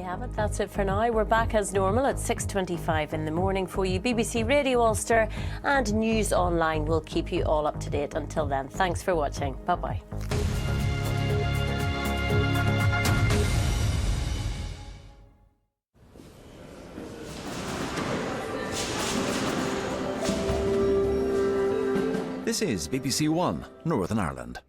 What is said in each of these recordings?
have it. That's it for now. We're back as normal at 6:25 in the morning for you. BBC Radio Ulster and News Online will keep you all up to date. Until then, thanks for watching. Bye-bye. This is BBC One, Northern Ireland.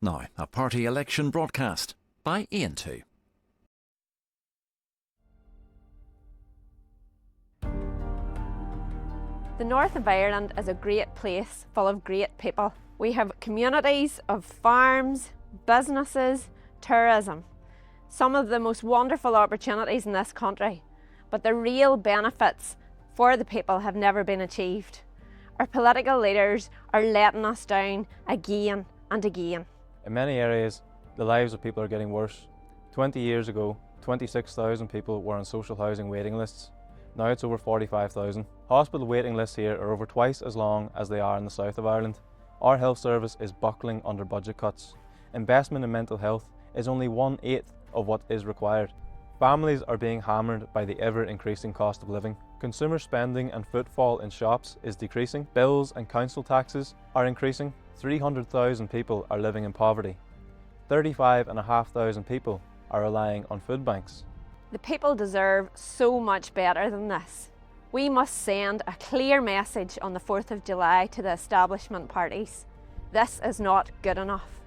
Now, a party election broadcast by Aontú. The north of Ireland is a great place full of great people. We have communities of farms, businesses, tourism. Some of the most wonderful opportunities in this country, but the real benefits for the people have never been achieved. Our political leaders are letting us down again and again. In many areas, the lives of people are getting worse. 20 years ago, 26,000 people were on social housing waiting lists. Now it's over 45,000. Hospital waiting lists here are over twice as long as they are in the south of Ireland. Our health service is buckling under budget cuts. Investment in mental health is only 1/8 of what is required. Families are being hammered by the ever-increasing cost of living. Consumer spending and footfall in shops is decreasing. Bills and council taxes are increasing. 300,000 people are living in poverty. 35,500 people are relying on food banks. The people deserve so much better than this. We must send a clear message on the 4th of July to the establishment parties. This is not good enough.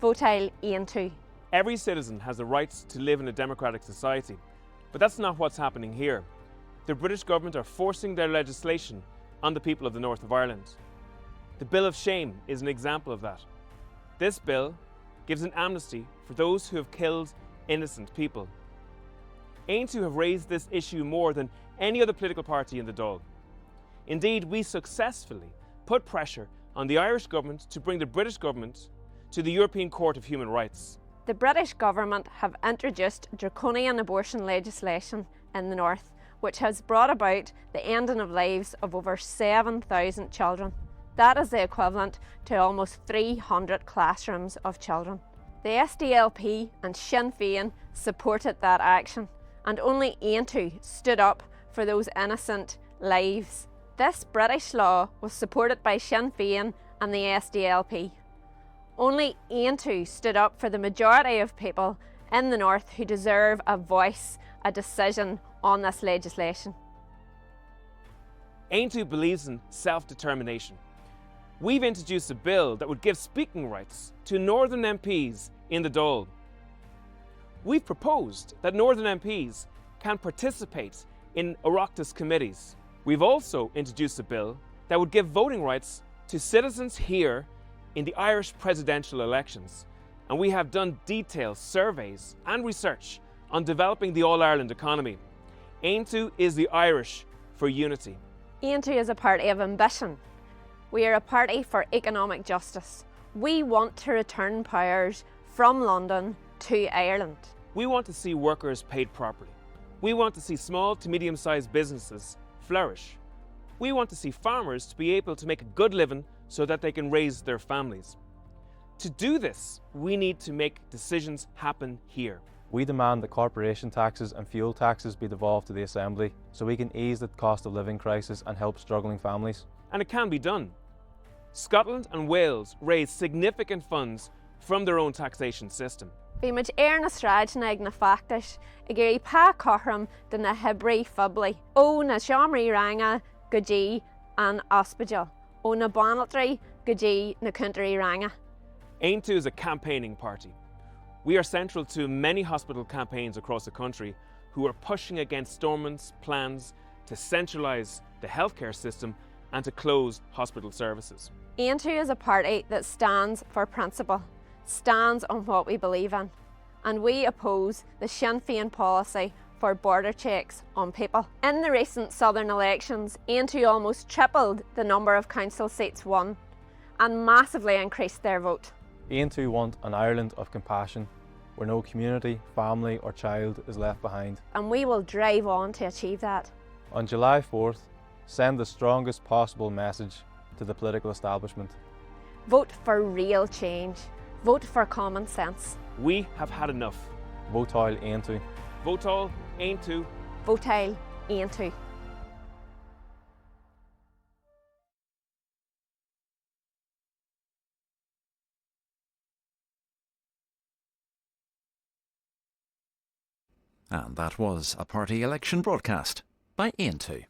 Votail Aontú. Every citizen has the right to live in a democratic society, but that's not what's happening here. The British government are forcing their legislation on the people of the north of Ireland. The Bill of Shame is an example of that. This bill gives an amnesty for those who have killed innocent people. Aontú have raised this issue more than any other political party in the Dáil. Indeed, we successfully put pressure on the Irish government to bring the British government to the European Court of Human Rights. The British government have introduced draconian abortion legislation in the north, which has brought about the ending of lives of over 7,000 children. That is the equivalent to almost 300 classrooms of children. The SDLP and Sinn Féin supported that action, and only Aontú stood up for those innocent lives. This British law was supported by Sinn Féin and the SDLP. Only Aontú stood up for the majority of people in the north who deserve a voice, a decision on this legislation. Aontú believes in self-determination. We've introduced a bill that would give speaking rights to Northern MPs in the Dáil. We've proposed that Northern MPs can participate in Oireachtas committees. We've also introduced a bill that would give voting rights to citizens here in the Irish presidential elections. And we have done detailed surveys and research on developing the All-Ireland economy. Aontú is the Irish for unity. Aontú is a party of ambition. We are a party for economic justice. We want to return powers from London to Ireland. We want to see workers paid properly. We want to see small to medium-sized businesses flourish. We want to see farmers to be able to make a good living so that they can raise their families. To do this, we need to make decisions happen here. We demand that corporation taxes and fuel taxes be devolved to the Assembly so we can ease the cost of living crisis and help struggling families. And it can be done. Scotland and Wales raise significant funds from their own taxation system. Bhí muid ar na straidneag na factais I géirí pá cothram de na Hebrí phoblaí ó na seomraí ranga go dtí an ospidal ó na banaltaí go dtí na country ranga. Aontú is a campaigning party. We are central to many hospital campaigns across the country who are pushing against Stormont's plans to centralise the healthcare system and to close hospital services. Aontú is a party that stands for principle, stands on what we believe in, and we oppose the Sinn Féin policy for border checks on people. In the recent southern elections, Aontú almost tripled the number of council seats won and massively increased their vote. Aontú want an Ireland of compassion, where no community, family or child is left behind. And we will drive on to achieve that. On July 4th, send the strongest possible message to the political establishment. Vote for real change Vote for common sense. We have had enough. Votáil Aontú. Votáil Aontú. Votáil Aontú. And that was a party election broadcast by Aontú.